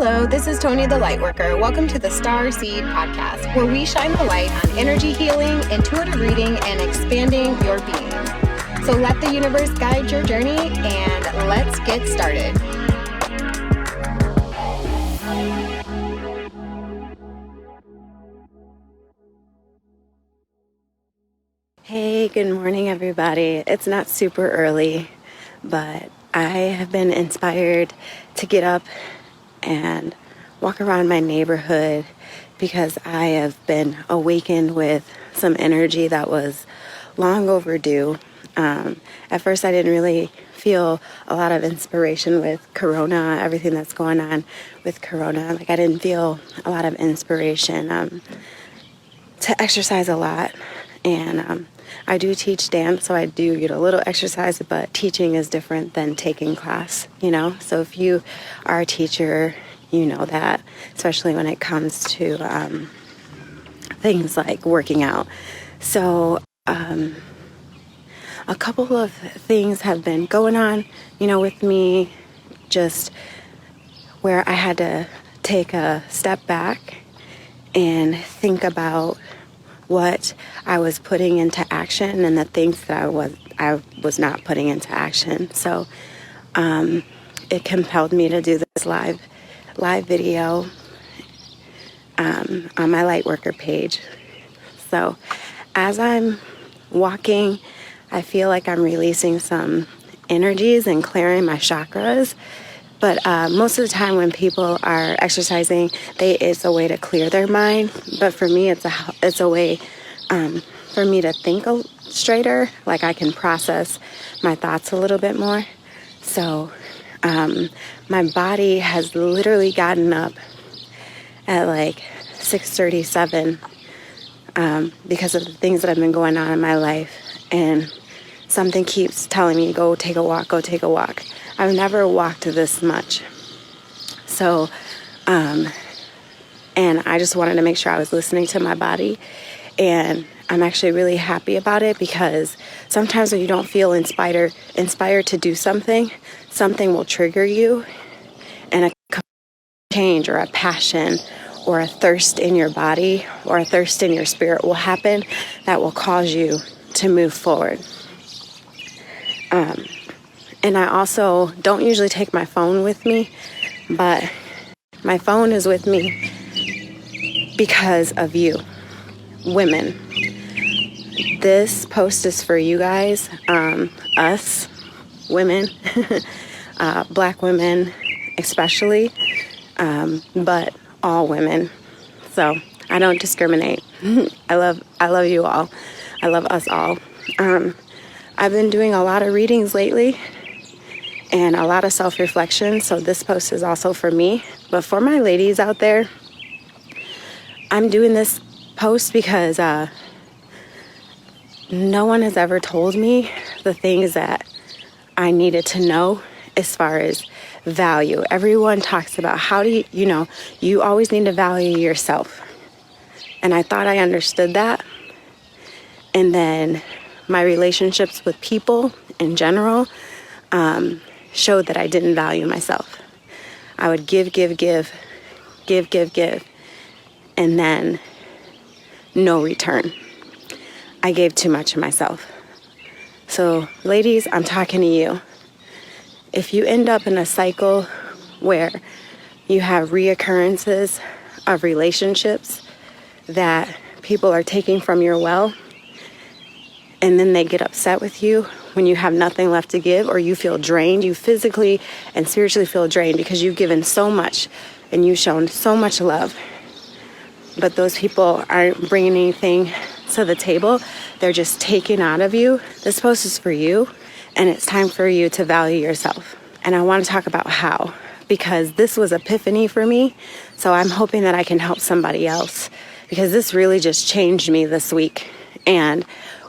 Hello, this is Tony the Lightworker. Welcome to the Starseed podcast, where we shine the light on energy healing, intuitive reading, and expanding your being. So let the universe guide your journey, and let's get started. Hey, good morning, everybody. It's not super early, but I have been inspired to get up and walk around my neighborhood because I have been awakened with some energy that was long overdue. At first, I didn't really feel a lot of inspiration with Corona, everything that's going on with Corona. Like, I didn't feel a lot of inspiration to exercise a lot. And I do teach dance, so I do get a little exercise, but teaching is different than taking class, So if you are a teacher, you know that, especially when it comes to things like working out. So a couple of things have been going on, with me, just where I had to take a step back and think about what I was putting into action and the things that I was not putting into action. So it compelled me to do this live video on my Lightworker page. So as I'm walking, I feel like I'm releasing some energies and clearing my chakras. But most of the time when people are exercising, it's a way to clear their mind. But for me, it's a way for me to think straighter. Like, I can process my thoughts a little bit more. So my body has literally gotten up at like 6:37 because of the things that have been going on in my life. And something keeps telling me, go take a walk, go take a walk. I've never walked this much. So, and I just wanted to make sure I was listening to my body. And I'm actually really happy about it, because sometimes when you don't feel inspired to do something will trigger you, and a change or a passion or a thirst in your body or a thirst in your spirit will happen that will cause you to move forward. And I also don't usually take my phone with me, but my phone is with me because of you, women. This post is for you guys, us, women, Black women especially, but all women. So I don't discriminate. I love you all. I love us all. I've been doing a lot of readings lately and a lot of self-reflection, so this post is also for me. But for my ladies out there, I'm doing this post because no one has ever told me the things that I needed to know as far as value. Everyone talks about how do you always need to value yourself. And I thought I understood that. And then my relationships with people in general showed that I didn't value myself. I would give, and then no return. I gave too much of myself. So, ladies, I'm talking to you. If you end up in a cycle where you have reoccurrences of relationships that people are taking from your well, and then they get upset with you when you have nothing left to give, or you feel drained, you physically and spiritually feel drained because you've given so much and you've shown so much love, but those people aren't bringing anything to the table, they're just taking out of you. This post is for you, and it's time for you to value yourself. And I want to talk about how, because this was epiphany for me, so I'm hoping that I can help somebody else, because this really just changed me this week. And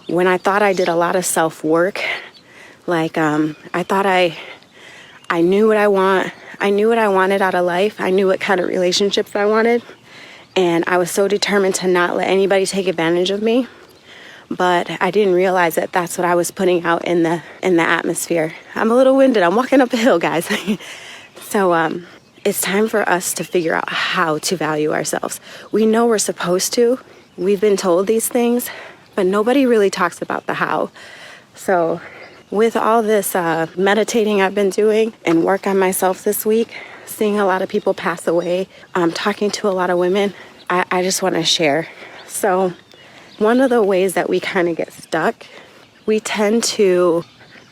when I thought I did a lot of self-work, like I thought I knew what I want. I knew what I wanted out of life. I knew what kind of relationships I wanted. And I was so determined to not let anybody take advantage of me. But I didn't realize that that's what I was putting out in the atmosphere. I'm a little winded. I'm walking up a hill, guys. So it's time for us to figure out how to value ourselves. We know we're supposed to. We've been told these things, but nobody really talks about the how. So with all this meditating I've been doing and work on myself this week, seeing a lot of people pass away, talking to a lot of women, I just want to share. So one of the ways that we kind of get stuck, we tend to,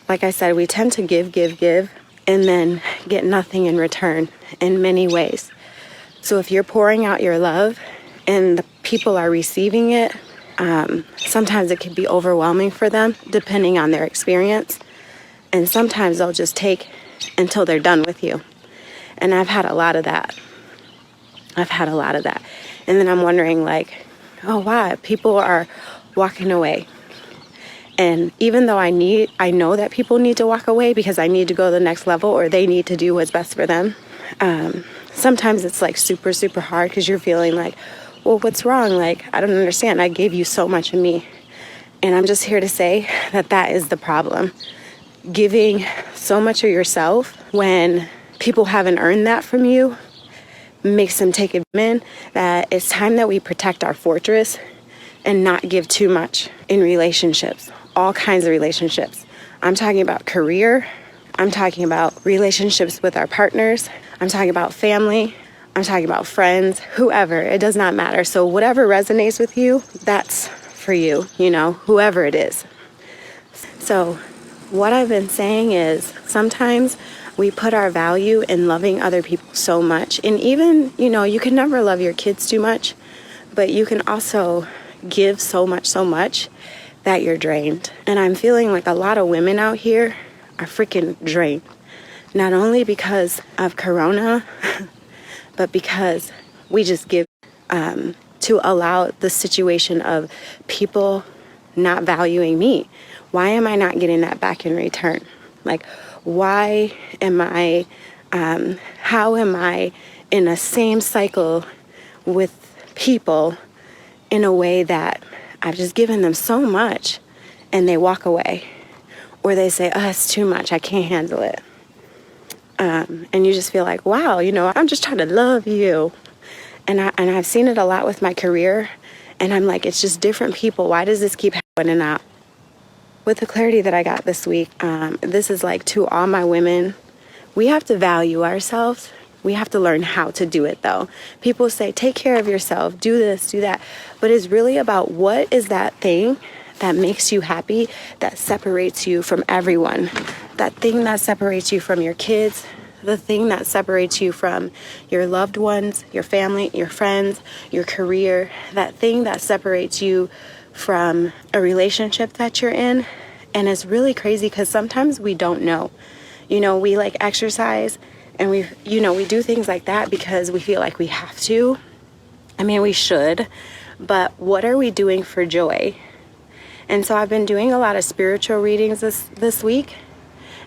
like I said, we tend to give, and then get nothing in return in many ways. So if you're pouring out your love and the people are receiving it, sometimes it can be overwhelming for them depending on their experience. And sometimes they'll just take until they're done with you. And I've had a lot of that. And then I'm wondering like, oh wow, people are walking away. And even though I know that people need to walk away because I need to go to the next level or they need to do what's best for them. Sometimes it's like super, super hard because you're feeling like, well, what's wrong? Like, I don't understand. I gave you so much of me. And I'm just here to say that that is the problem. Giving so much of yourself when people haven't earned that from you makes them take it in that it's time that we protect our fortress and not give too much in relationships. All kinds of relationships. I'm talking about career. I'm talking about relationships with our partners. I'm talking about family. I'm talking about friends, whoever. It does not matter. So whatever resonates with you, that's for you, whoever it is. So what I've been saying is sometimes we put our value in loving other people so much. And even, you can never love your kids too much, but you can also give so much that you're drained. And I'm feeling like a lot of women out here are freaking drained. Not only because of Corona, but because we just give to allow the situation of people not valuing me. Why am I not getting that back in return? Like, why am I, how am I in a same cycle with people in a way that I've just given them so much and they walk away, or they say, oh, it's too much, I can't handle it. And you just feel like, wow, I'm just trying to love you. And I've seen it a lot with my career, and I'm like, it's just different people. Why does this keep happening now? With the clarity that I got this week, this is like to all my women, we have to value ourselves. We have to learn how to do it though. People say, take care of yourself, do this, do that. But it's really about what is that thing that makes you happy, that separates you from everyone. That thing that separates you from your kids, the thing that separates you from your loved ones, your family, your friends, your career, that thing that separates you from a relationship that you're in. And it's really crazy because sometimes we don't know. We like exercise and we do things like that because we feel like we have to. I mean, we should, but what are we doing for joy? And so I've been doing a lot of spiritual readings this week,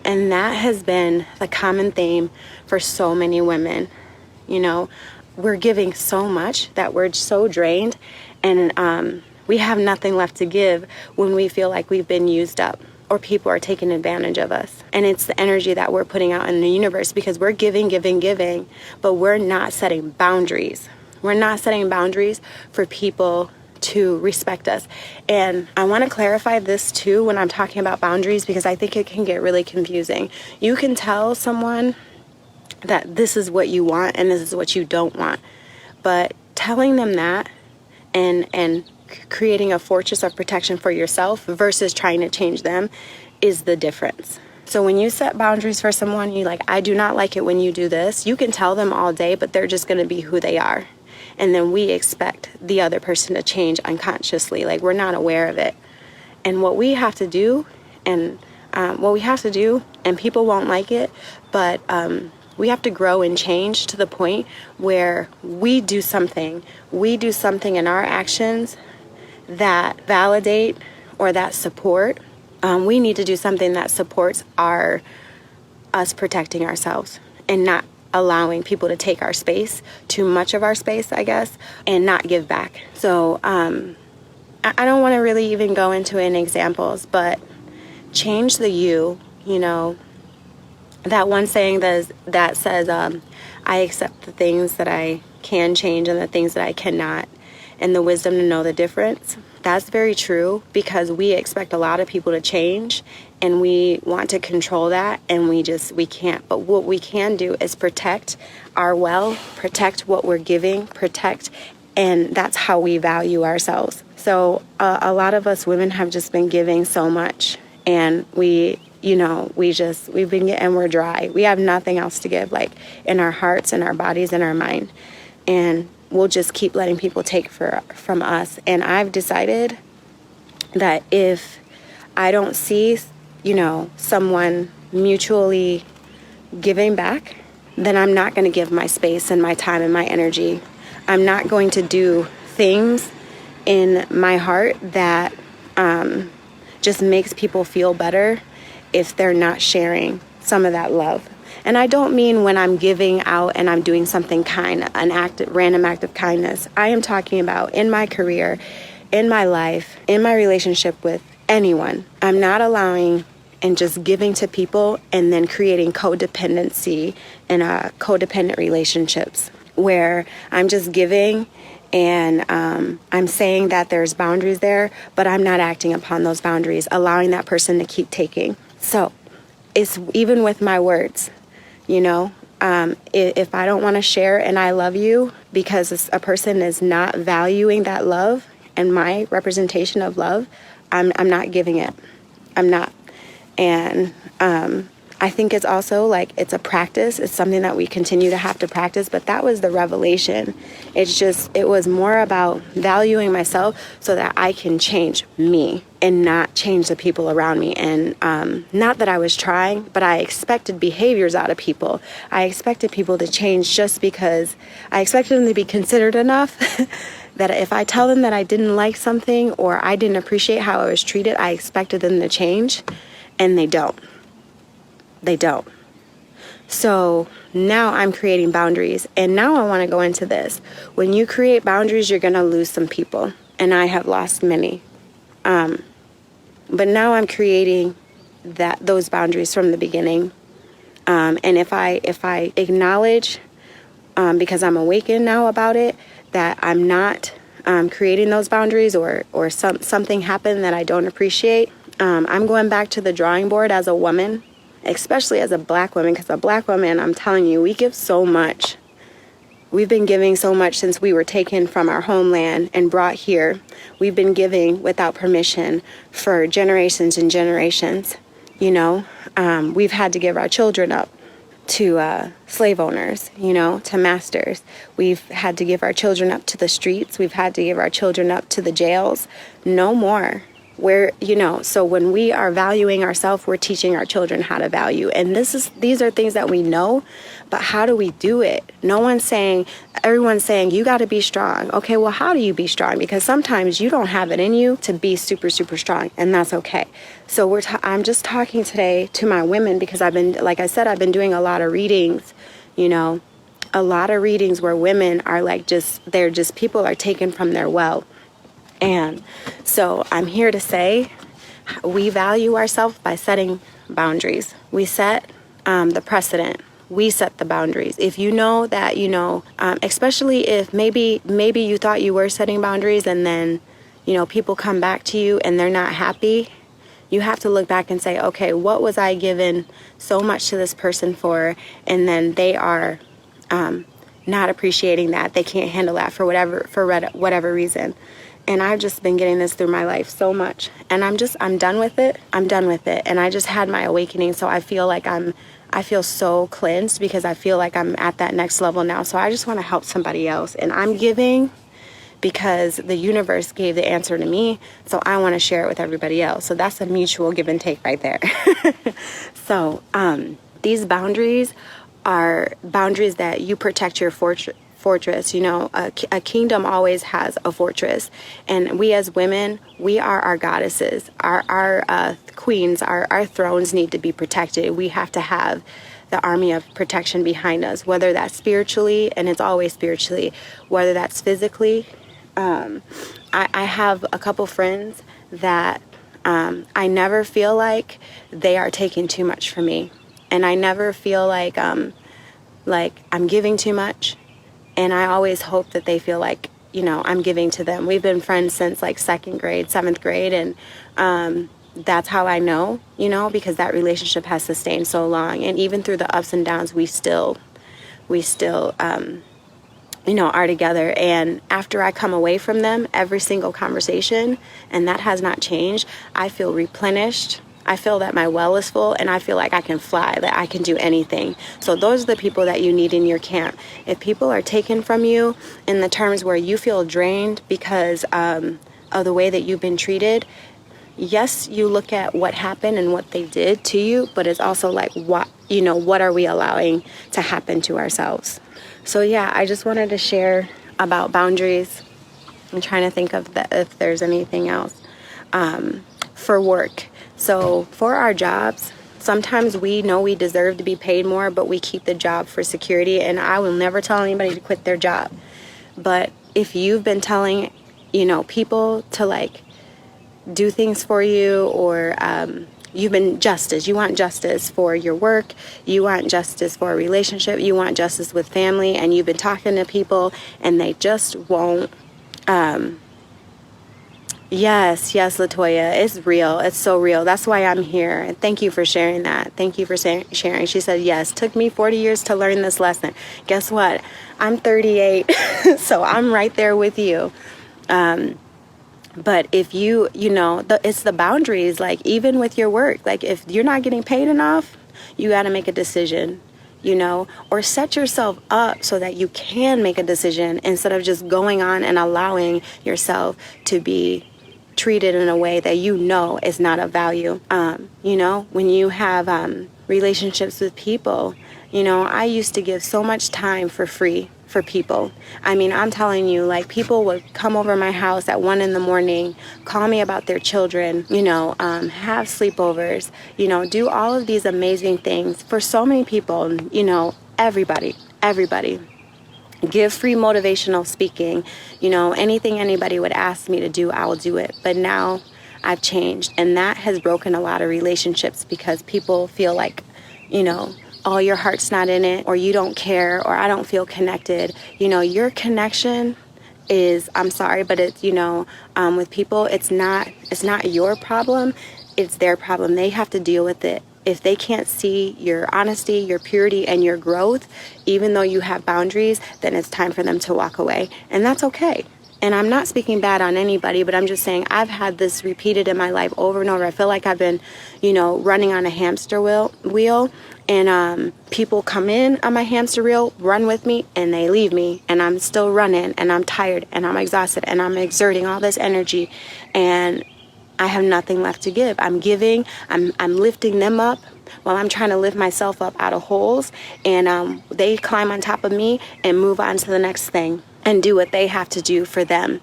and that has been the common theme for so many women. We're giving so much that we're so drained, and we have nothing left to give when we feel like we've been used up or people are taking advantage of us. And it's the energy that we're putting out in the universe because we're giving, but we're not setting boundaries. We're not setting boundaries for people to respect us. And I want to clarify this too when I'm talking about boundaries, because I think it can get really confusing. You can tell someone that this is what you want and this is what you don't want, but telling them that and creating a fortress of protection for yourself versus trying to change them is the difference. So when you set boundaries for someone, you're like, I do not like it when you do this. You can tell them all day, but they're just going to be who they are. And then we expect the other person to change unconsciously, like we're not aware of it. And what we have to do, and people won't like it, but we have to grow and change to the point where we do something in our actions that validate or that support. We need to do something that supports us protecting ourselves and not allowing people to take our space, too much of our space, I guess, and not give back. So I don't want to really even go into any examples, but change the you, that one saying that says, I accept the things that I can change and the things that I cannot, and the wisdom to know the difference. That's very true, because we expect a lot of people to change and we want to control that, and we can't. But what we can do is protect our protect what we're giving, and that's how we value ourselves. So a lot of us women have just been giving so much, and we've been getting, we're dry. We have nothing else to give, like in our hearts and our bodies and our mind. And we'll just keep letting people take from us. And I've decided that if I don't see, someone mutually giving back, then I'm not going to give my space and my time and my energy. I'm not going to do things in my heart that just makes people feel better if they're not sharing some of that love. And I don't mean when I'm giving out and I'm doing something kind, random act of kindness. I am talking about in my career, in my life, in my relationship with anyone. I'm not allowing and just giving to people and then creating codependency and codependent relationships where I'm just giving and I'm saying that there's boundaries there, but I'm not acting upon those boundaries, allowing that person to keep taking. So it's even with my words, if I don't want to share and I love you because a person is not valuing that love and my representation of love, I'm not giving it. I'm not. And I think it's also like it's a practice. It's something that we continue to have to practice. But that was the revelation. It was more about valuing myself so that I can change me and not change the people around me. And not that I was trying, but I expected behaviors out of people. I expected people to change just because I expected them to be considerate enough that if I tell them that I didn't like something or I didn't appreciate how I was treated, I expected them to change. And they don't. They don't. So now I'm creating boundaries. And now I want to go into this. When you create boundaries, you're going to lose some people. And I have lost many. But now I'm creating those boundaries from the beginning. And if I acknowledge, because I'm awakened now about it, that I'm not creating those boundaries or something happened that I don't appreciate, I'm going back to the drawing board as a woman, especially as a black woman, because a black woman, I'm telling you, we give so much. We've been giving so much since we were taken from our homeland and brought here. We've been giving without permission for generations and generations. We've had to give our children up to slave owners, to masters. We've had to give our children up to the streets. We've had to give our children up to the jails. No more. So when we are valuing ourselves, we're teaching our children how to value. And these are things that we know, but how do we do it? Everyone's saying, you got to be strong. Okay, well, how do you be strong? Because sometimes you don't have it in you to be super, super strong, and that's okay. So I'm just talking today to my women because I've been doing a lot of readings, a lot of readings where women are people are taken from their well. And so I'm here to say we value ourselves by setting boundaries. We set the precedent. We set the boundaries. If you know that, especially if maybe you thought you were setting boundaries and then, people come back to you and they're not happy, you have to look back and say, okay, what was I given so much to this person for? And then they are not appreciating that. They can't handle that for whatever reason. And I've just been getting this through my life so much. And I'm done with it. I'm done with it. And I just had my awakening. So I feel like I feel so cleansed because I feel like I'm at that next level now. So I just want to help somebody else. And I'm giving because the universe gave the answer to me. So I want to share it with everybody else. So that's a mutual give and take right there. So these boundaries are boundaries that you protect your fortress. A kingdom always has a fortress, and we as women, we are our goddesses. Our queens, our thrones need to be protected. We have to have the army of protection behind us, whether that's spiritually, and it's always spiritually, whether that's physically. I have a couple friends that I never feel like they are taking too much from me, and I never feel like like I'm giving too much. And I always hope that they feel like, you know, I'm giving to them. We've been friends since like 2nd grade, 7th grade. And that's how I know, you know, because that relationship has sustained so long. And even through the ups and downs, we still, you know, are together. And after I come away from them, every single conversation, and that has not changed, I feel replenished. I feel that my well is full, and I feel like I can fly, that I can do anything. So those are the people that you need in your camp. If people are taken from you in the terms where you feel drained because of the way that you've been treated, yes, you look at what happened and what they did to you, but it's also like, what are we allowing to happen to ourselves? So yeah, I just wanted to share about boundaries. I'm trying to think of if there's anything else. For work. So for our jobs, sometimes we know we deserve to be paid more, but we keep the job for security. And I will never tell anybody to quit their job. But if you've been telling, you know, people to like do things for you, or you want justice for your work, you want justice for a relationship, you want justice with family, and you've been talking to people and they just won't. Yes, Latoya, it's real. It's so real. That's why I'm here. And thank you for sharing that. Thank you for sharing. She said, yes, took me 40 years to learn this lesson. Guess what? I'm 38, so I'm right there with you. But if it's the boundaries, like even with your work, like if you're not getting paid enough, you got to make a decision, you know, or set yourself up so that you can make a decision instead of just going on and allowing yourself to be treated in a way that you know is not of value. You know, when you have relationships with people, you know, I used to give so much time for free for people. I mean, I'm telling you, like, people would come over my house at 1 a.m, call me about their children, you know, have sleepovers, you know, do all of these amazing things for so many people, you know, everybody. Give free motivational speaking, you know, anything anybody would ask me to do, I will do it. But now I've changed, and that has broken a lot of relationships because people feel like, you know, oh, your heart's not in it, or you don't care, or I don't feel connected. You know, your connection is, I'm sorry, but it's, you know, with people, it's not your problem, it's their problem. They have to deal with it. If they can't see your honesty, your purity, and your growth, even though you have boundaries, then it's time for them to walk away. And that's okay. And I'm not speaking bad on anybody, but I'm just saying I've had this repeated in my life over and over. I feel like I've been, you know, running on a hamster wheel, and people come in on my hamster wheel, run with me, and they leave me. And I'm still running, and I'm tired, and I'm exhausted, and I'm exerting all this energy, and I have nothing left to give. I'm giving, I'm lifting them up while I'm trying to lift myself up out of holes, and they climb on top of me and move on to the next thing and do what they have to do for them,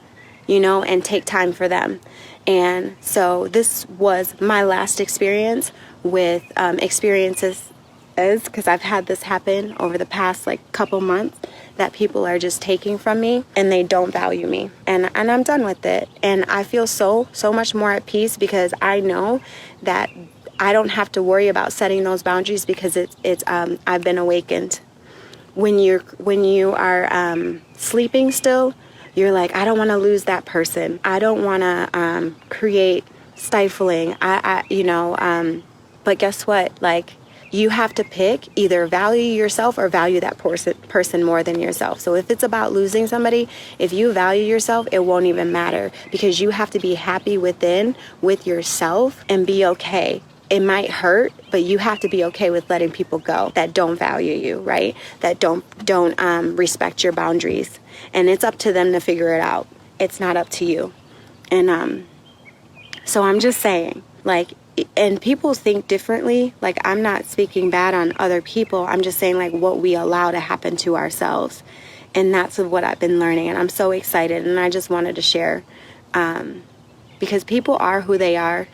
you know, and take time for them. And so this was my last experience with experiences, because I've had this happen over the past like couple months, that people are just taking from me and they don't value me, and I'm done with it. And I feel so much more at peace because I know that I don't have to worry about setting those boundaries because it's I've been awakened. When you are sleeping still, you're like, I don't want to lose that person. I don't want to create stifling. But guess what? Like, you have to pick either value yourself or value that person more than yourself. So if it's about losing somebody, if you value yourself, it won't even matter because you have to be happy within with yourself and be okay. It might hurt, but you have to be okay with letting people go that don't value you, right? That don't respect your boundaries. And it's up to them to figure it out. It's not up to you. And so I'm just saying, like, and people think differently. Like, I'm not speaking bad on other people. I'm just saying, like, what we allow to happen to ourselves. And that's what I've been learning. And I'm so excited. And I just wanted to share because people are who they are.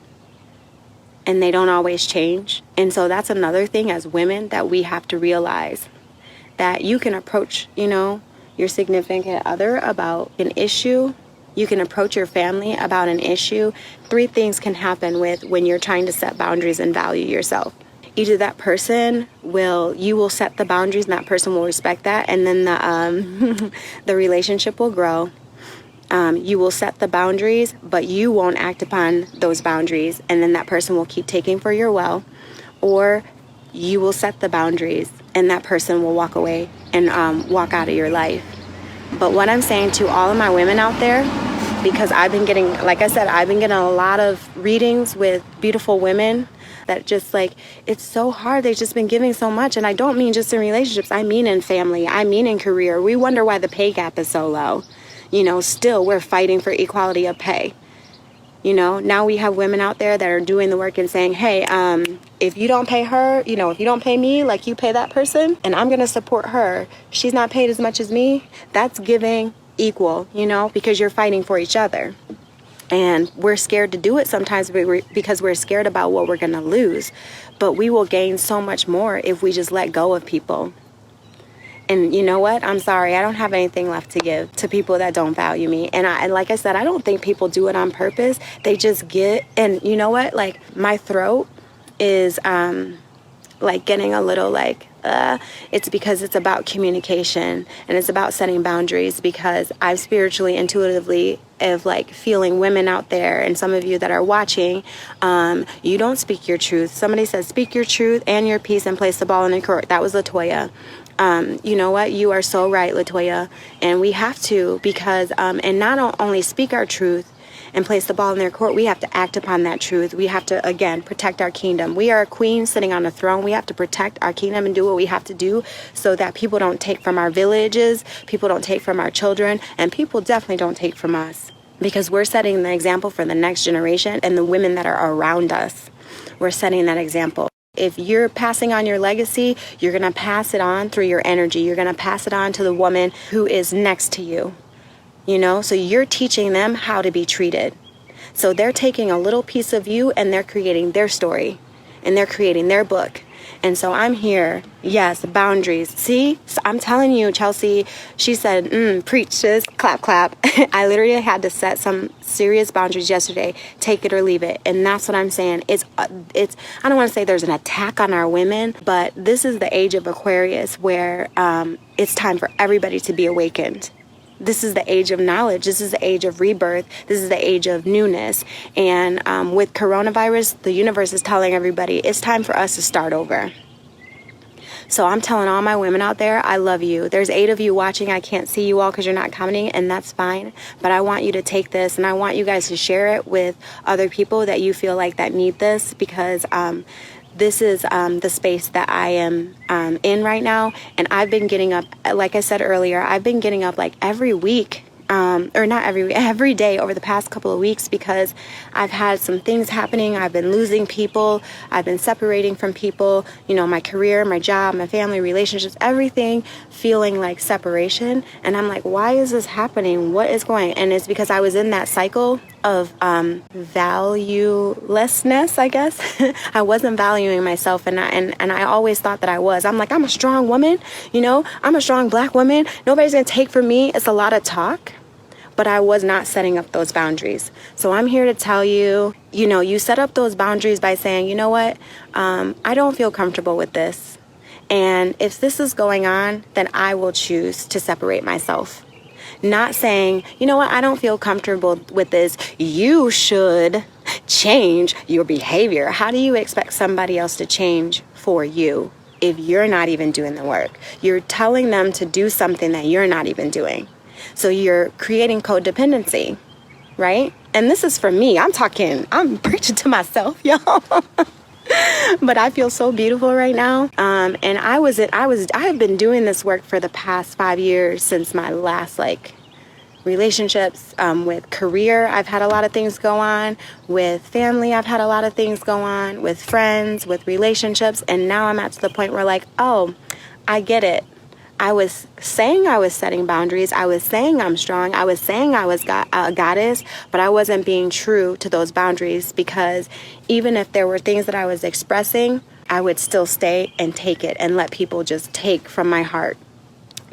And they don't always change. And so that's another thing as women that we have to realize, that you can approach, you know, your significant other about an issue. You can approach your family about an issue. 3 things can happen when you're trying to set boundaries and value yourself. either that person you will set the boundaries and that person will respect that, and then the relationship will grow. You will set the boundaries, but you won't act upon those boundaries, and then that person will keep taking for your well. Or you will set the boundaries and that person will walk away and walk out of your life. But what I'm saying to all of my women out there, because I've been getting, like I said, I've been getting a lot of readings with beautiful women that just like, it's so hard. They've just been giving so much. And I don't mean just in relationships. I mean in family. I mean in career. We wonder why the pay gap is so low. You know, still we're fighting for equality of pay. You know, now we have women out there that are doing the work and saying, hey, if you don't pay her, you know, if you don't pay me like you pay that person, and I'm going to support her, she's not paid as much as me, that's giving equal, you know, because you're fighting for each other. And we're scared to do it sometimes because we're scared about what we're going to lose. But we will gain so much more if we just let go of people. And you know what? I'm sorry. I don't have anything left to give to people that don't value me. And like I said, I don't think people do it on purpose. They just get, and you know what? Like my throat is like getting a little like, it's because it's about communication and it's about setting boundaries, because I've spiritually, intuitively of like feeling women out there, and some of you that are watching, you don't speak your truth. Somebody says, speak your truth and your peace and place the ball in the court. That was Latoya. You know what? You are so right, Latoya. And we have to, because, and not only speak our truth and place the ball in their court, we have to act upon that truth. We have to, again, protect our kingdom. We are a queen sitting on a throne. We have to protect our kingdom and do what we have to do so that people don't take from our villages, people don't take from our children, and people definitely don't take from us, because we're setting the example for the next generation and the women that are around us. We're setting that example. If you're passing on your legacy, you're going to pass it on through your energy. You're going to pass it on to the woman who is next to you. You know, so you're teaching them how to be treated. So they're taking a little piece of you and they're creating their story and they're creating their book. And so I'm here. Yes, boundaries. See, so I'm telling you, Chelsea, she said, preach, sis, clap, clap. I literally had to set some serious boundaries yesterday. Take it or leave it. And that's what I'm saying. It's. I don't want to say there's an attack on our women, but this is the age of Aquarius where it's time for everybody to be awakened. This is the age of knowledge. This is the age of rebirth. This is the age of newness. And with coronavirus, the universe is telling everybody it's time for us to start over. So I'm telling all my women out there, I love you. There's 8 of you watching. I can't see you all because you're not commenting, and that's fine. But I want you to take this, and I want you guys to share it with other people that you feel like that need this, because this is the space that I am in right now. And I've been getting up, like I said earlier, I've been getting up like every week, or not every week, every day over the past couple of weeks, because I've had some things happening. I've been losing people. I've been separating from people, you know, my career, my job, my family, relationships, everything feeling like separation. And I'm like, why is this happening? What is going on? And it's because I was in that cycle of valuelessness, I guess. I wasn't valuing myself, and I always thought that I was. I'm like, I'm a strong woman, you know, I'm a strong black woman. Nobody's gonna take from me. It's a lot of talk, but I was not setting up those boundaries. So I'm here to tell you, you know, you set up those boundaries by saying, you know what, I don't feel comfortable with this. And if this is going on, then I will choose to separate myself. Not saying, you know what, I don't feel comfortable with this. You should change your behavior. How do you expect somebody else to change for you if you're not even doing the work? You're telling them to do something that you're not even doing. So you're creating codependency, right? And this is for me. I'm preaching to myself, y'all. But I feel so beautiful right now. And I have been doing this work for the past 5 years, since my last relationships, with career. I've had a lot of things go on with family. I've had a lot of things go on with friends, with relationships. And now I'm at the point where like, oh, I get it. I was saying I was setting boundaries. I was saying I'm strong. I was saying I was a goddess, but I wasn't being true to those boundaries, because even if there were things that I was expressing, I would still stay and take it and let people just take from my heart.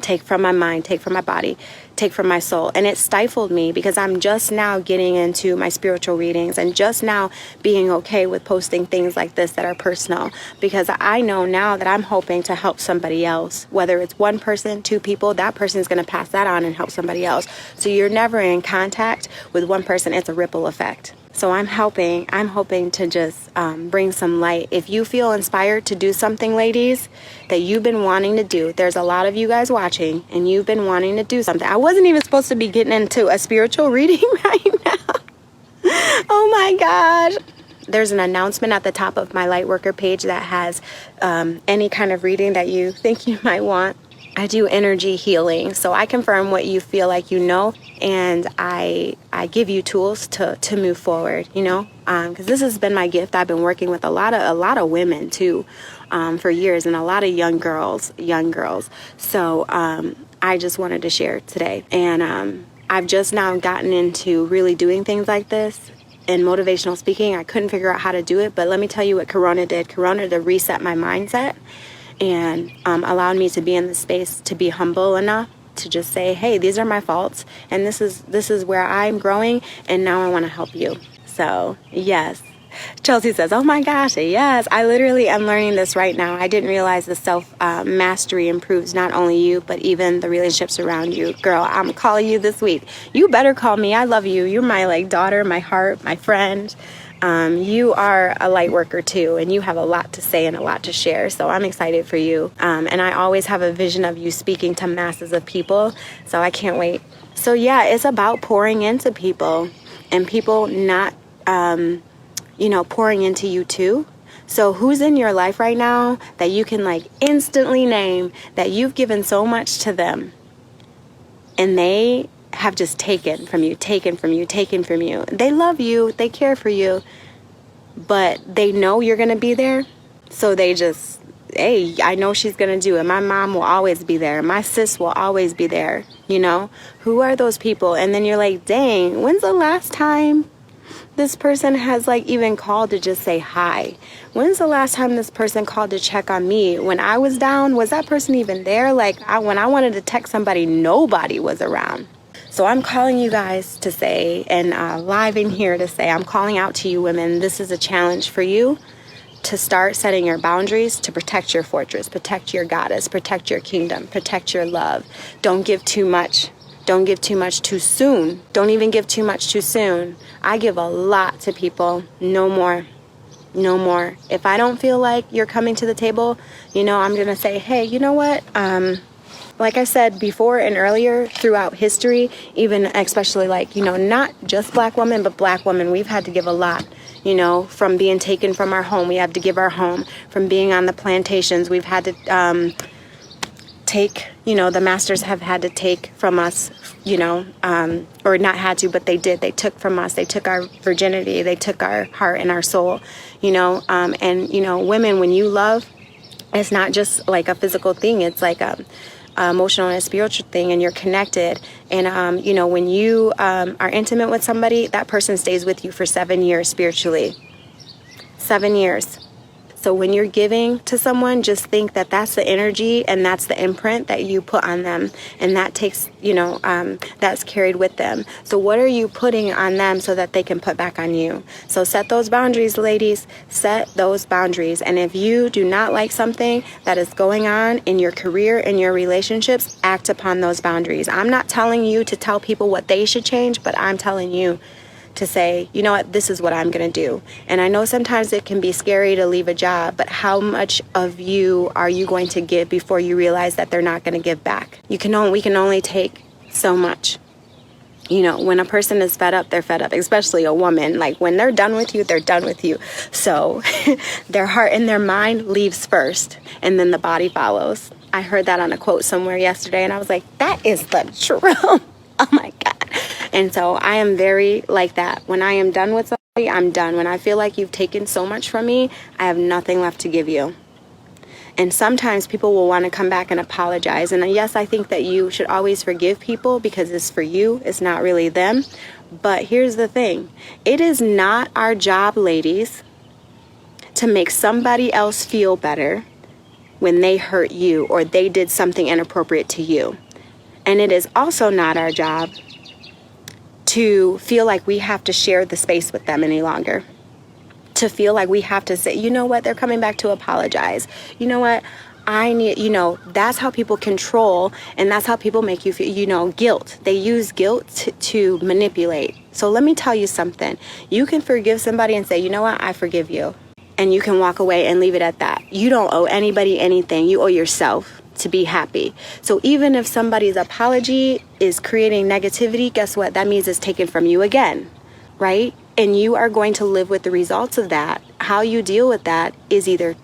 take from my mind, take from my body, take from my soul. And it stifled me because I'm just now getting into my spiritual readings and just now being okay with posting things like this that are personal, because I know now that I'm hoping to help somebody else, whether it's one person, two people, that person is going to pass that on and help somebody else. So you're never in contact with one person. It's a ripple effect. So I'm hoping to just bring some light. If you feel inspired to do something, ladies, that you've been wanting to do, there's a lot of you guys watching and you've been wanting to do something. I wasn't even supposed to be getting into a spiritual reading right now. Oh my gosh. There's an announcement at the top of my Lightworker page that has any kind of reading that you think you might want. I do energy healing, so I confirm what you feel like you know, and I give you tools to move forward, you know, because this has been my gift. I've been working with a lot of women too, for years, and a lot of young girls. So I just wanted to share today, and I've just now gotten into really doing things like this. In motivational speaking, I couldn't figure out how to do it, but let me tell you what Corona did. Corona to reset my mindset and allowed me to be in the space to be humble enough to just say, hey, these are my faults, and this is where I'm growing, and now I want to help you. So yes. Chelsea says, oh my gosh, yes, I literally am learning this right now. I didn't realize the self-mastery improves not only you, but even the relationships around you. Girl, I'm calling you this week. You better call me. I love you. You're my daughter, my heart, my friend. You are a light worker too, and you have a lot to say and a lot to share. So I'm excited for you. And I always have a vision of you speaking to masses of people. So I can't wait. So yeah, it's about pouring into people and people not, pouring into you too. So who's in your life right now that you can like instantly name that you've given so much to them and they have just taken from you. They love you, they care for you, but they know you're going to be there. So they just, hey, I know she's going to do it. My mom will always be there. My sis will always be there. You know, who are those people? And then you're like, dang, when's the last time this person has like even called to just say hi? When's the last time this person called to check on me? When I was down, was that person even there? Like when I wanted to text somebody, nobody was around. So I'm calling you guys to say, and live in here to say, I'm calling out to you women. This is a challenge for you to start setting your boundaries to protect your fortress, protect your goddess, protect your kingdom, protect your love. Don't give too much. Don't give too much too soon. Don't even give too much too soon. I give a lot to people. No more. No more. If I don't feel like you're coming to the table, I'm going to say, hey, you know what? Like I said before and earlier throughout history, even especially not just black women, but black women, we've had to give a lot, from being taken from our home. We have to give our home. From being on the plantations, we've had to take, the masters have had to take from us, or not had to, but they did. They took from us. They took our virginity. They took our heart and our soul, women, when you love, it's not just like a physical thing. It's like a emotional and a spiritual thing, and you're connected. And, when you are intimate with somebody, that person stays with you for 7 years spiritually. 7 years. So when you're giving to someone, just think that that's the energy and that's the imprint that you put on them. And that takes, that's carried with them. So what are you putting on them so that they can put back on you? So set those boundaries, ladies. Set those boundaries. And if you do not like something that is going on in your career, in your relationships, act upon those boundaries. I'm not telling you to tell people what they should change, but I'm telling you to say, you know what, this is what I'm going to do. And I know sometimes it can be scary to leave a job, but how much of you are you going to give before you realize that they're not going to give back? We can only take so much. When a person is fed up, they're fed up, especially a woman. Like when they're done with you, they're done with you. So their heart and their mind leaves first, and then the body follows. I heard that on a quote somewhere yesterday, and I was like, that is the truth. Oh my God. And so I am very like that. When I am done with somebody, I'm done. When I feel like you've taken so much from me, I have nothing left to give you. And sometimes people will want to come back and apologize. And yes, I think that you should always forgive people because it's for you. It's not really them. But here's the thing. It is not our job, ladies, to make somebody else feel better when they hurt you or they did something inappropriate to you. And it is also not our job to feel like we have to share the space with them any longer. To feel like we have to say, you know what, they're coming back to apologize. You know what, I need, that's how people control, and that's how people make you feel, guilt. They use guilt to manipulate. So let me tell you something. You can forgive somebody and say, you know what, I forgive you. And you can walk away and leave it at that. You don't owe anybody anything. You owe yourself to be happy. So even if somebody's apology is creating negativity, guess what? That means it's taken from you again, right? And you are going to live with the results of that. How you deal with that is either,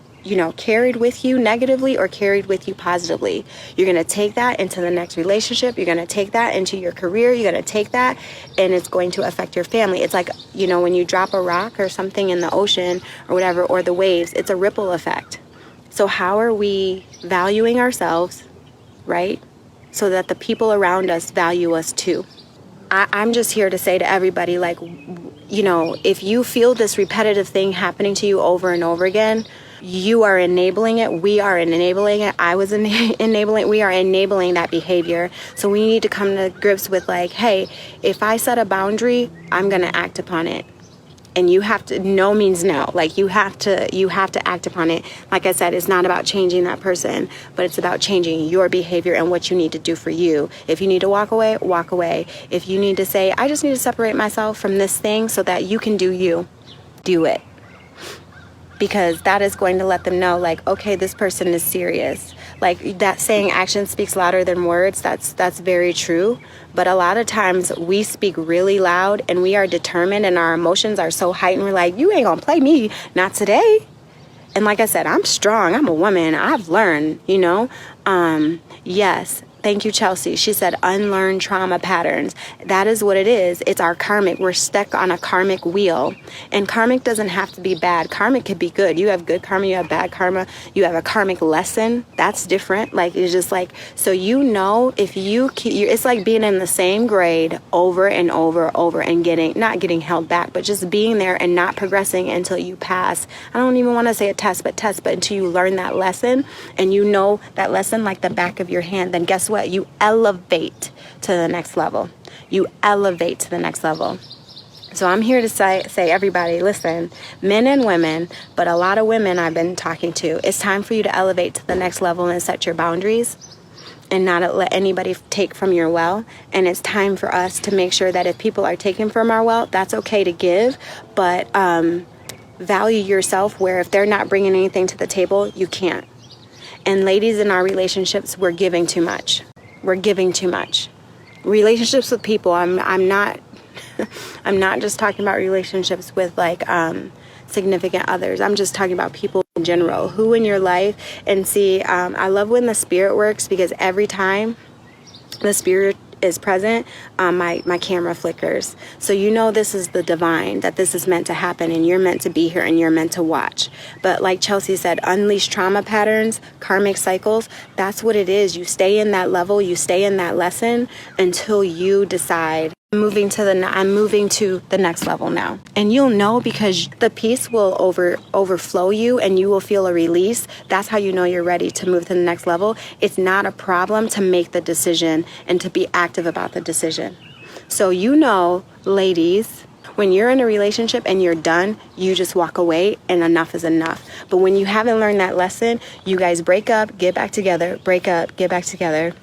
carried with you negatively or carried with you positively. You're going to take that into the next relationship. You're going to take that into your career. You're going to take that and it's going to affect your family. It's like, when you drop a rock or something in the ocean or whatever, or the waves, it's a ripple effect. So how are we valuing ourselves, right? So that the people around us value us too. I'm just here to say to everybody, like, if you feel this repetitive thing happening to you over and over again, you are enabling it. We are enabling it. I was enabling. We are enabling that behavior. So we need to come to grips with like, hey, if I set a boundary, I'm going to act upon it. And you have to, no means no. Like you have to act upon it. Like I said, it's not about changing that person, but it's about changing your behavior and what you need to do for you. If you need to walk away, walk away. If you need to say, I just need to separate myself from this thing so that you can do you, do it. Because that is going to let them know, like, okay, this person is serious. Like that saying, action speaks louder than words. That's very true. But a lot of times we speak really loud and we are determined and our emotions are so heightened. We're like, you ain't gonna play me, not today. And like I said, I'm strong. I'm a woman. I've learned, yes. Thank you, Chelsea. She said, unlearn trauma patterns. That is what it is. It's our karmic. We're stuck on a karmic wheel. And karmic doesn't have to be bad. Karmic could be good. You have good karma. You have bad karma. You have a karmic lesson. That's different. Like, it's just like, so if you keep, it's like being in the same grade over and over and not getting held back, but just being there and not progressing until you pass. I don't even want to say a test, but until you learn that lesson and that lesson like the back of your hand, then guess what? You elevate to the next level. You elevate to the next level. So I'm here to say everybody, listen, men and women, but a lot of women I've been talking to, it's time for you to elevate to the next level and set your boundaries and not let anybody take from your well. And it's time for us to make sure that if people are taking from our well, that's okay to give, but value yourself where if they're not bringing anything to the table, you can't. And ladies, in our relationships, we're giving too much. We're giving too much. Relationships with people, I'm not I'm not just talking about relationships with like significant others. I'm just talking about people in general. Who in your life, and see, I love when the spirit works, because every time the spirit is present, my camera flickers. So this is the divine, that this is meant to happen and you're meant to be here and you're meant to watch. But like Chelsea said, unleash trauma patterns, karmic cycles. That's what it is. You stay in that level, you stay in that lesson until you decide, I'm moving to the next level now. And you'll know, because the peace will overflow you and you will feel a release. That's how you know you're ready to move to the next level. It's not a problem to make the decision and to be active about the decision. So ladies, when you're in a relationship and you're done, you just walk away and enough is enough. But when you haven't learned that lesson, you guys break up, get back together, break up, get back together,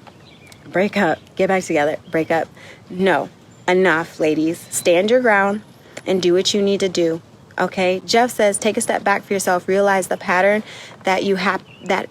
break up, get back together, break up. No. Enough, ladies. Stand your ground and do what you need to do. Okay? Jeff says, take a step back for yourself. Realize the pattern that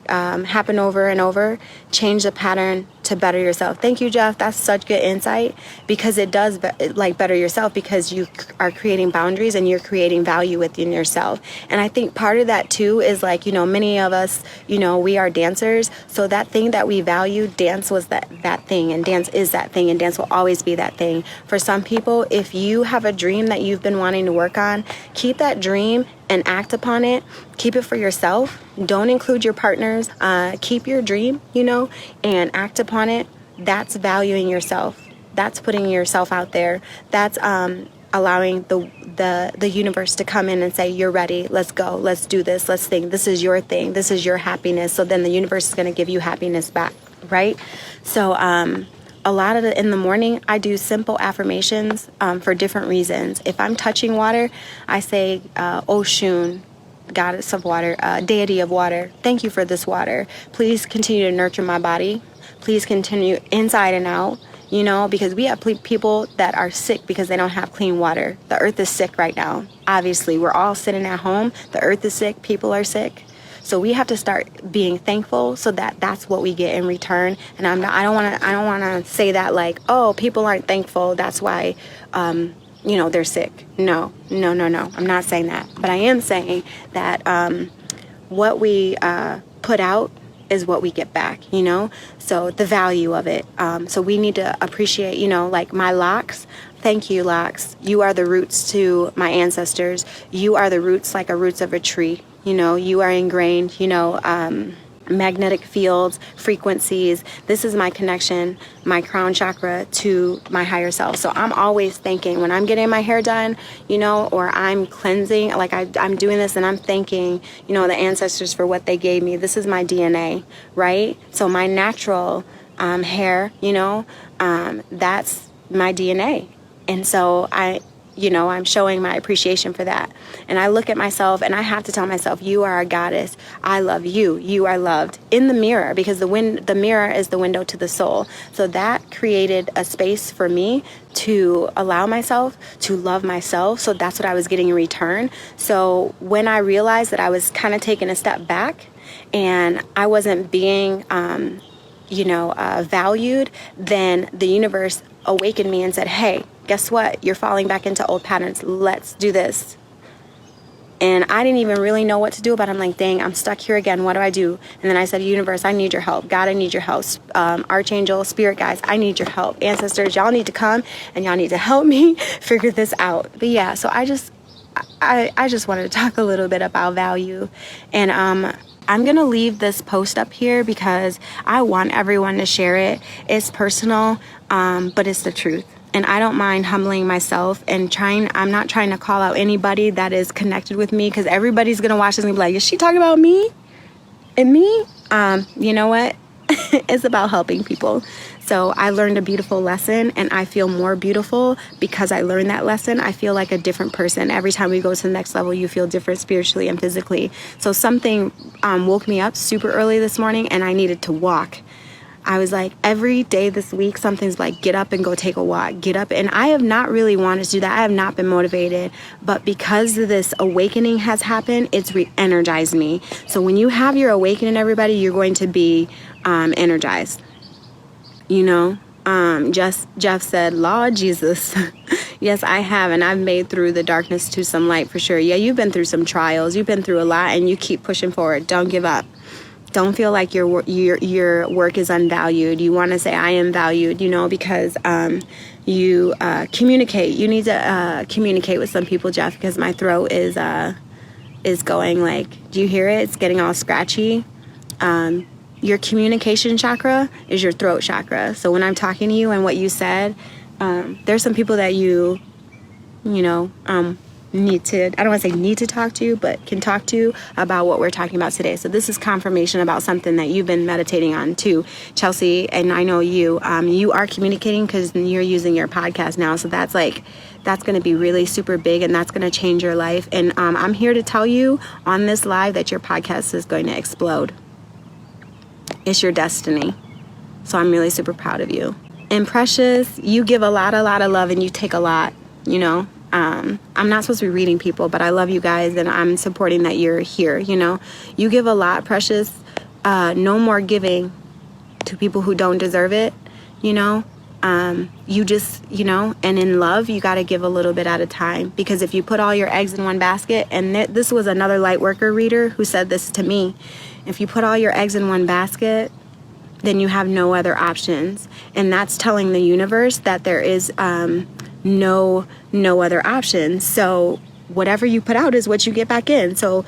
happen over and over. Change the pattern to better yourself. Thank you, Jeff. That's such good insight, because it does better yourself, because you are creating boundaries and you're creating value within yourself. And I think part of that too is like, many of us, we are dancers. So that thing that we value, dance was that thing, and dance is that thing, and dance will always be that thing. For some people, if you have a dream that you've been wanting to work on, keep that dream and act upon it. Keep it for yourself. Don't include your partners. Keep your dream, and act upon it. That's valuing yourself. That's putting yourself out there. That's allowing the universe to come in and say, you're ready, let's go, let's do this, let's think, this is your thing, this is your happiness. So then the universe is going to give you happiness back, right? So a lot of in the morning, I do simple affirmations for different reasons. If I'm touching water, I say, Oshun, goddess of water, deity of water, thank you for this water. Please continue to nurture my body. Please continue inside and out, you know, because we have people that are sick because they don't have clean water. The earth is sick right now. Obviously, we're all sitting at home. The earth is sick. People are sick. So we have to start being thankful so that that's what we get in return. And I don't want to say that like, oh, people aren't thankful, that's why you know, they're sick. No. I'm not saying that. But I am saying that what we put out is what we get back, you know? So the value of it. So we need to appreciate, you know, like my locks. Thank you, locks. You are the roots to my ancestors. You are the roots, like a roots of a tree. You know, you are ingrained, you know, magnetic fields, frequencies. This is my connection, my crown chakra to my higher self. So I'm always thanking when I'm getting my hair done, you know, or I'm cleansing, like I'm doing this and I'm thanking, you know, the ancestors for what they gave me. This is my DNA, right? So my natural hair, you know, that's my DNA. And so I'm showing my appreciation for that. And I look at myself and I have to tell myself, you are a goddess. I love you. You are loved in the mirror, because the mirror is the window to the soul. So that created a space for me to allow myself to love myself. So that's what I was getting in return. So when I realized that I was kind of taking a step back and I wasn't being, valued, then the universe awakened me and said, hey, guess what? You're falling back into old patterns. Let's do this. And I didn't even really know what to do about it. I'm like, dang, I'm stuck here again. What do I do? And then I said, universe, I need your help. God, I need your help. Archangel, spirit guides, I need your help. Ancestors, y'all need to come and y'all need to help me figure this out. But yeah, so I just wanted to talk a little bit about value. And I'm going to leave this post up here because I want everyone to share it. It's personal, but it's the truth. And I don't mind humbling myself and I'm not trying to call out anybody that is connected with me, because everybody's going to watch this and be like, is she talking about me? And me? You know what? It's about helping people. So I learned a beautiful lesson, and I feel more beautiful because I learned that lesson. I feel like a different person. Every time we go to the next level, you feel different spiritually and physically. So something woke me up super early this morning, and I needed to walk. I was like, every day this week, something's like, get up and go take a walk, get up. And I have not really wanted to do that. I have not been motivated. But because this awakening has happened, it's re-energized me. So when you have your awakening, everybody, you're going to be energized. You know, Jeff said, Lord Jesus. Yes, I have. And I've made through the darkness to some light for sure. Yeah, you've been through some trials. You've been through a lot, and you keep pushing forward. Don't give up. Don't feel like your work is unvalued. You want to say, I am valued, you know, because you communicate. You need to communicate with some people, Jeff, because my throat is going like, do you hear it? It's getting all scratchy. Your communication chakra is your throat chakra. So when I'm talking to you and what you said, there's some people that need to, I don't want to say need to talk to, but can talk to about what we're talking about today. So this is confirmation about something that you've been meditating on too, Chelsea. And I know you are communicating because you're using your podcast now. So that's going to be really super big, and that's going to change your life. And I'm here to tell you on this live that your podcast is going to explode. It's your destiny. So I'm really super proud of you. And Precious, you give a lot of love, and you take a lot, you know. I'm not supposed to be reading people, but I love you guys, and I'm supporting that you're here, you know. You give a lot, Precious. No more giving to people who don't deserve it, you know. You just, you know, and in love, you got to give a little bit at a time, because if you put all your eggs in one basket, and this was another light worker reader who said this to me, if you put all your eggs in one basket, then you have no other options. And that's telling the universe that there is no other options. So whatever you put out is what you get back in. So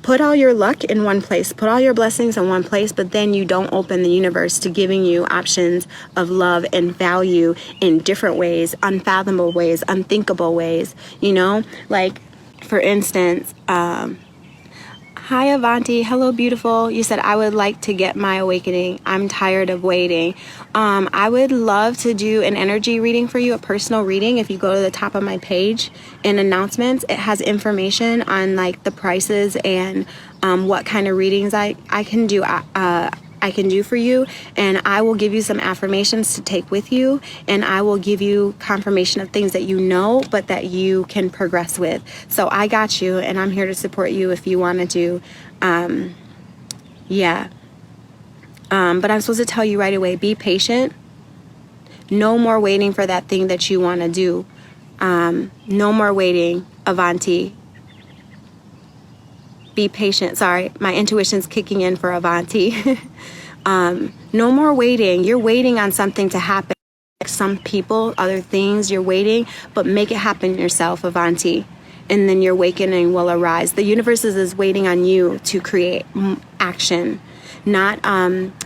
put all your luck in one place, put all your blessings in one place, but then you don't open the universe to giving you options of love and value in different ways, unfathomable ways, unthinkable ways, you know? Like, for instance, hi, Avanti. Hello, beautiful. You said, I would like to get my awakening. I'm tired of waiting. I would love to do an energy reading for you, a personal reading. If you go to the top of my page in announcements, it has information on like the prices and what kind of readings I can do. I can do for you, and I will give you some affirmations to take with you, and I will give you confirmation of things that you know but that you can progress with. So I got you, and I'm here to support you if you want to do but I'm supposed to tell you right away, be patient. No more waiting for that thing that you want to do. No more waiting, Avanti. Be patient. Sorry, my intuition's kicking in for Avanti. No more waiting. You're waiting on something to happen. Some people, other things, you're waiting, but make it happen yourself, Avanti. And then your awakening will arise. The universe is waiting on you to create action, not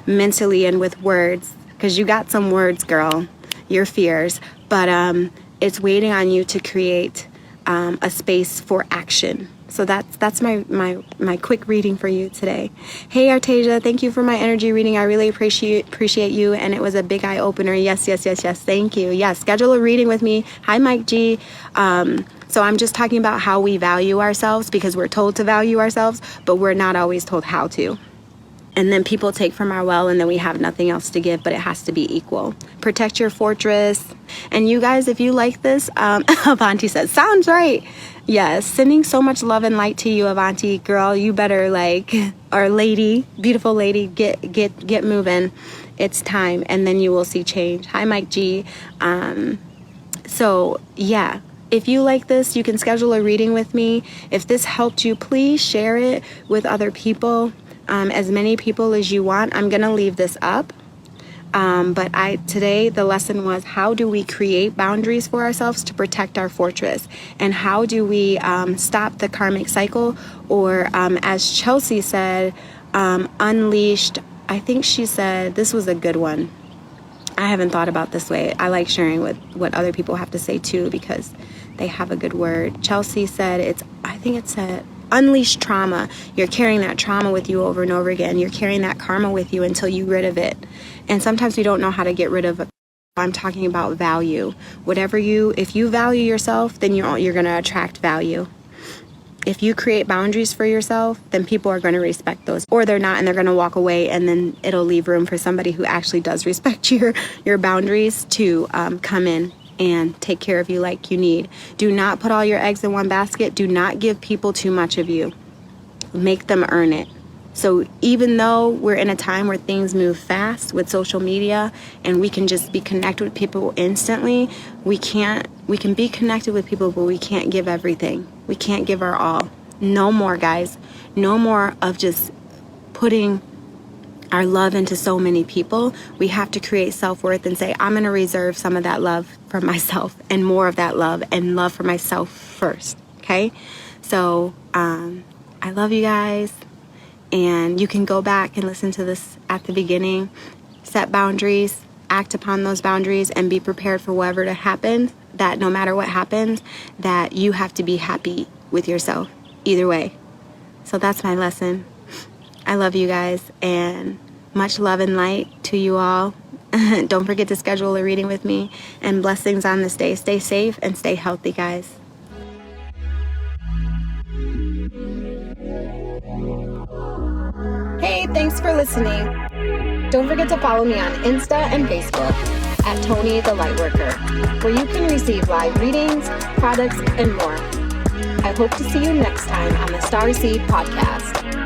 mentally and with words, because you got some words, girl, your fears, but it's waiting on you to create a space for action. So that's my quick reading for you today. Hey, Artasia, thank you for my energy reading. I really appreciate you, and it was a big eye opener. Yes. Thank you. Yes, schedule a reading with me. Hi, Mike G. So I'm just talking about how we value ourselves, because we're told to value ourselves, but we're not always told how to. And then people take from our well, and then we have nothing else to give, but it has to be equal. Protect your fortress. And you guys, if you like this, Avanti says, sounds right. Yes, sending so much love and light to you, Avanti. Girl, you better or lady, beautiful lady, get moving. It's time, and then you will see change. Hi, Mike G. So, yeah. If you like this, you can schedule a reading with me. If this helped you, please share it with other people. As many people as you want. I'm gonna leave this up, but today the lesson was, how do we create boundaries for ourselves to protect our fortress, and how do we stop the karmic cycle, or as Chelsea said, unleashed. I think she said, this was a good one. I haven't thought about this way. I like sharing with what other people have to say too, because they have a good word. Chelsea said, I think it said, unleash trauma. You're carrying that trauma with you over and over again. You're carrying that karma with you until you're rid of it. And sometimes we don't know how to get rid of it. I'm talking about value. If you value yourself, then you're going to attract value. If you create boundaries for yourself, then people are going to respect those, or they're not, and they're going to walk away, and then it'll leave room for somebody who actually does respect your boundaries to come in and take care of you like you need. Do not put all your eggs in one basket. Do not give people too much of you. Make them earn it. So even though we're in a time where things move fast with social media, and we can just be connected with people instantly, we can be connected with people, but we can't give everything. We can't give our all. No more, guys. No more of just putting our love into so many people. We have to create self-worth and say, I'm going to reserve some of that love for myself, and more of that love, and love for myself first. Okay? So I love you guys, and you can go back and listen to this at the beginning. Set boundaries, act upon those boundaries, and be prepared for whatever to happen, that no matter what happens, that you have to be happy with yourself either way. So that's my lesson. I love you guys, and much love and light to you all. Don't forget to schedule a reading with me, and blessings on this day. Stay safe and stay healthy, guys. Hey, thanks for listening. Don't forget to follow me on Insta and Facebook at Tony the Lightworker, where you can receive live readings, products, and more. I hope to see you next time on the Starseed podcast.